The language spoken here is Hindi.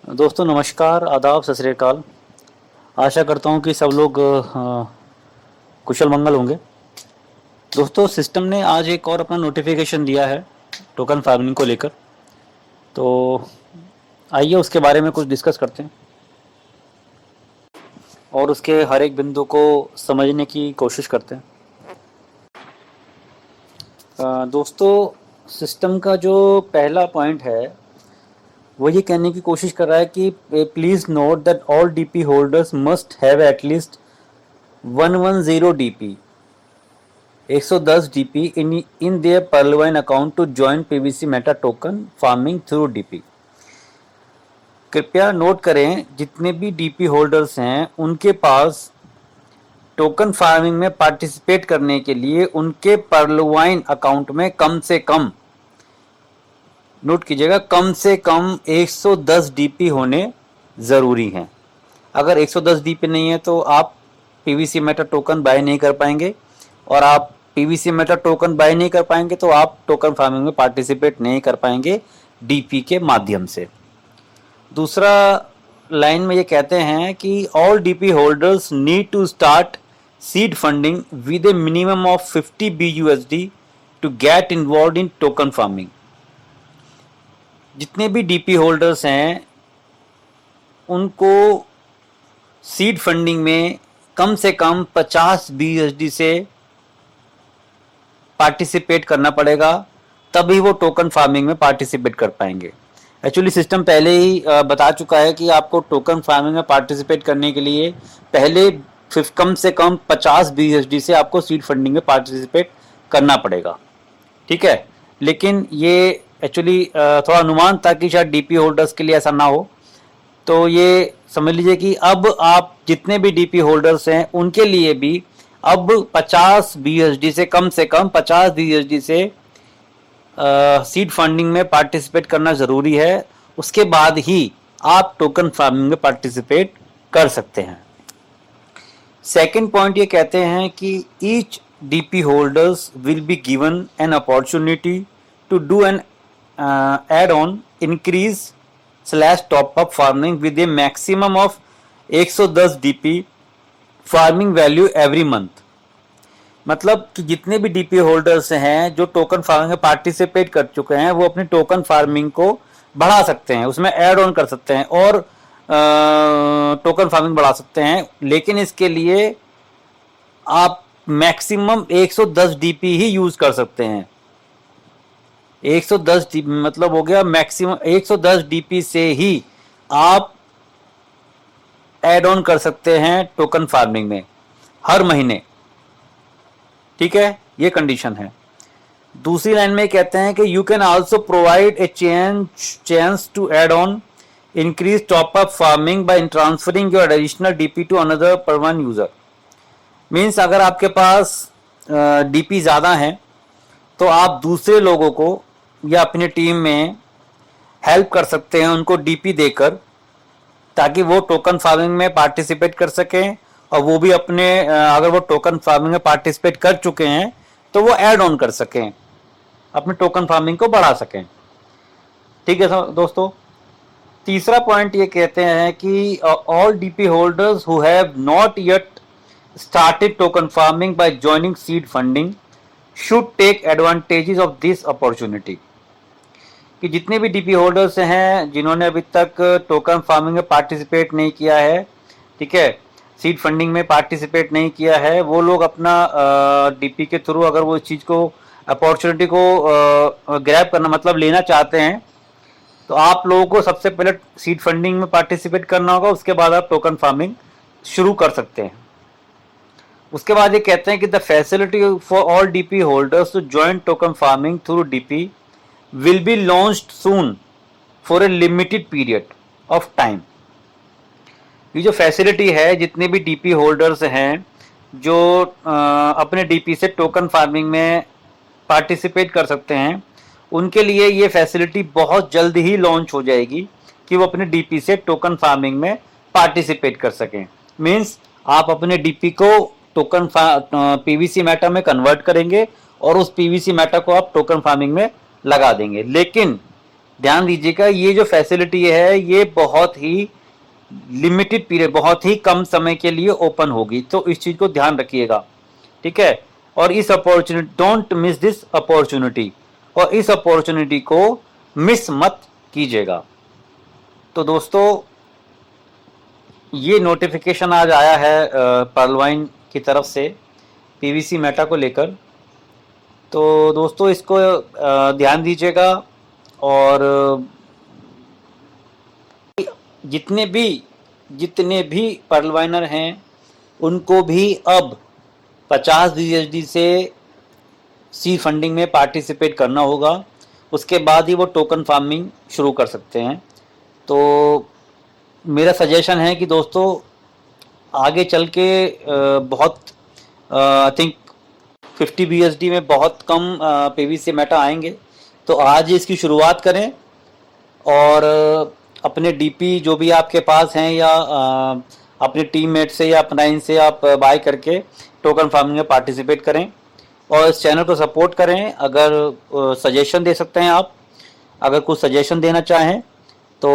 दोस्तों नमस्कार, आदाब, सत श्री अकाल। आशा करता हूँ कि सब लोग कुशल मंगल होंगे। दोस्तों सिस्टम ने आज एक और अपना नोटिफिकेशन दिया है टोकन फार्मिंग को लेकर, तो आइए उसके बारे में कुछ डिस्कस करते हैं और उसके हर एक बिंदु को समझने की कोशिश करते हैं। दोस्तों सिस्टम का जो पहला पॉइंट है वो ये कहने की कोशिश कर रहा है कि please note that all DP holders must have at least 110 DP 110 DP in their Pearlvine account to join PVC meta token farming through DP. कृपया नोट करें जितने भी डीपी होल्डर्स हैं उनके पास टोकन फार्मिंग में पार्टिसिपेट करने के लिए उनके पर्लवाइन अकाउंट में कम से कम, नोट कीजिएगा, कम से कम 110 डीपी होने ज़रूरी हैं। अगर 110 डीपी नहीं है तो आप पीवीसी मेटा टोकन बाय नहीं कर पाएंगे, और आप पीवीसी मेटा टोकन बाय नहीं कर पाएंगे तो आप टोकन फार्मिंग में पार्टिसिपेट नहीं कर पाएंगे डीपी के माध्यम से। दूसरा लाइन में ये कहते हैं कि all DP holders need to start seed funding with a minimum of 50 BUSD to get involve in token farming. जितने भी डीपी होल्डर्स हैं उनको सीड फंडिंग में कम से कम 50 BUSD से पार्टिसिपेट करना पड़ेगा, तभी वो टोकन फार्मिंग में पार्टिसिपेट कर पाएंगे। एक्चुअली सिस्टम पहले ही बता चुका है कि आपको टोकन फार्मिंग में पार्टिसिपेट करने के लिए पहले कम से कम 50 BUSD से आपको सीड फंडिंग में पार्टिसिपेट करना पड़ेगा, ठीक है। लेकिन ये एक्चुअली थोड़ा अनुमान था कि शायद डीपी होल्डर्स के लिए ऐसा ना हो, तो ये समझ लीजिए कि अब आप जितने भी डीपी होल्डर्स हैं उनके लिए भी अब 50 BUSD से कम 50 BUSD से सीड फंडिंग में पार्टिसिपेट करना ज़रूरी है। उसके बाद ही आप टोकन फार्मिंग में पार्टिसिपेट कर सकते हैं। सेकेंड पॉइंट ये कहते हैं कि each DP holders will be given an opportunity to do an add on increase / top up farming with a maximum of 110 DP farming value every month. मतलब कि जितने भी डीपी होल्डर्स हैं जो टोकन फार्मिंग में पार्टिसिपेट कर चुके हैं वो अपनी टोकन फार्मिंग को बढ़ा सकते हैं, उसमें ऐड ऑन कर सकते हैं और टोकन फार्मिंग बढ़ा सकते हैं। लेकिन इसके लिए आप मैक्सिमम 110 डीपी ही यूज कर सकते हैं। 110 डीपी मतलब हो गया मैक्सिमम 110 डीपी से ही आप ऐड ऑन कर सकते हैं टोकन फार्मिंग में हर महीने, ठीक है, ये कंडीशन है। दूसरी लाइन में कहते हैं कि you can also provide a chance to add on increase top up farming by transferring your additional DP to another permanent user. Means अगर आपके पास डीपी ज़्यादा हैं तो आप दूसरे लोगों को या अपनी टीम में हेल्प कर सकते हैं उनको डीपी देकर, ताकि वो टोकन फार्मिंग में पार्टिसिपेट कर सकें और वो भी अपने अगर वो टोकन फार्मिंग में पार्टिसिपेट कर चुके हैं तो वो ऐड ऑन कर सकें, अपने टोकन फार्मिंग को बढ़ा सकें, ठीक है दोस्तों। तीसरा पॉइंट ये कहते हैं कि all DP holders who have not yet started token farming by joining seed funding should take advantages of this opportunity. कि जितने भी डीपी होल्डर्स हैं जिन्होंने अभी तक टोकन फार्मिंग में पार्टिसिपेट नहीं किया है, ठीक है, सीड फंडिंग में पार्टिसिपेट नहीं किया है, वो लोग अपना डीपी के थ्रू अगर वो इस चीज़ को अपॉर्चुनिटी को ग्रैब करना मतलब लेना चाहते हैं तो आप लोगों को सबसे पहले सीड फंडिंग में पार्टिसिपेट करना होगा, उसके बाद आप टोकन फार्मिंग शुरू कर सकते हैं। उसके बाद ये कहते हैं कि the facility for all DP holders to join token farming through DP will be launched soon for a limited period of time. ये जो फैसिलिटी है जितने भी डीपी होल्डर्स हैं जो अपने डीपी से टोकन फार्मिंग में पार्टिसिपेट कर सकते हैं उनके लिए ये फैसिलिटी बहुत जल्द ही लॉन्च हो जाएगी कि वो अपने डीपी से टोकन फार्मिंग में पार्टिसिपेट कर सकें। मीन्स आप अपने डीपी को टोकन पीवीसी मेटा में कन्वर्ट करेंगे और उस पीवीसी मेटा को आप टोकन फार्मिंग में लगा देंगे। लेकिन ध्यान दीजिएगा, ये जो फैसिलिटी है ये बहुत ही लिमिटेड पीरियड, बहुत ही कम समय के लिए ओपन होगी, तो इस चीज को ध्यान रखिएगा, ठीक है। और इस opportunity, don't miss this opportunity, और इस अपॉर्चुनिटी को मिस मत कीजिएगा। तो दोस्तों ये नोटिफिकेशन आज आया है पर्लवाइन की तरफ से पीवीसी मेटा को लेकर। तो दोस्तों इसको ध्यान दीजिएगा, और जितने भी पर्लवाइनर हैं उनको भी अब 50 BSD से सी फंडिंग में पार्टिसिपेट करना होगा, उसके बाद ही वो टोकन फार्मिंग शुरू कर सकते हैं। तो मेरा सजेशन है कि दोस्तों आगे चल के बहुत आई थिंक 50 BSD में बहुत कम पीवीसी मेटा आएंगे, तो आज इसकी शुरुआत करें, और अपने डीपी जो भी आपके पास हैं या अपने टीममेट से या अपनाइन से आप बाय करके टोकन फार्मिंग में पार्टिसिपेट करें, और इस चैनल को सपोर्ट करें। अगर सजेशन दे सकते हैं आप, अगर कुछ सजेशन देना चाहें तो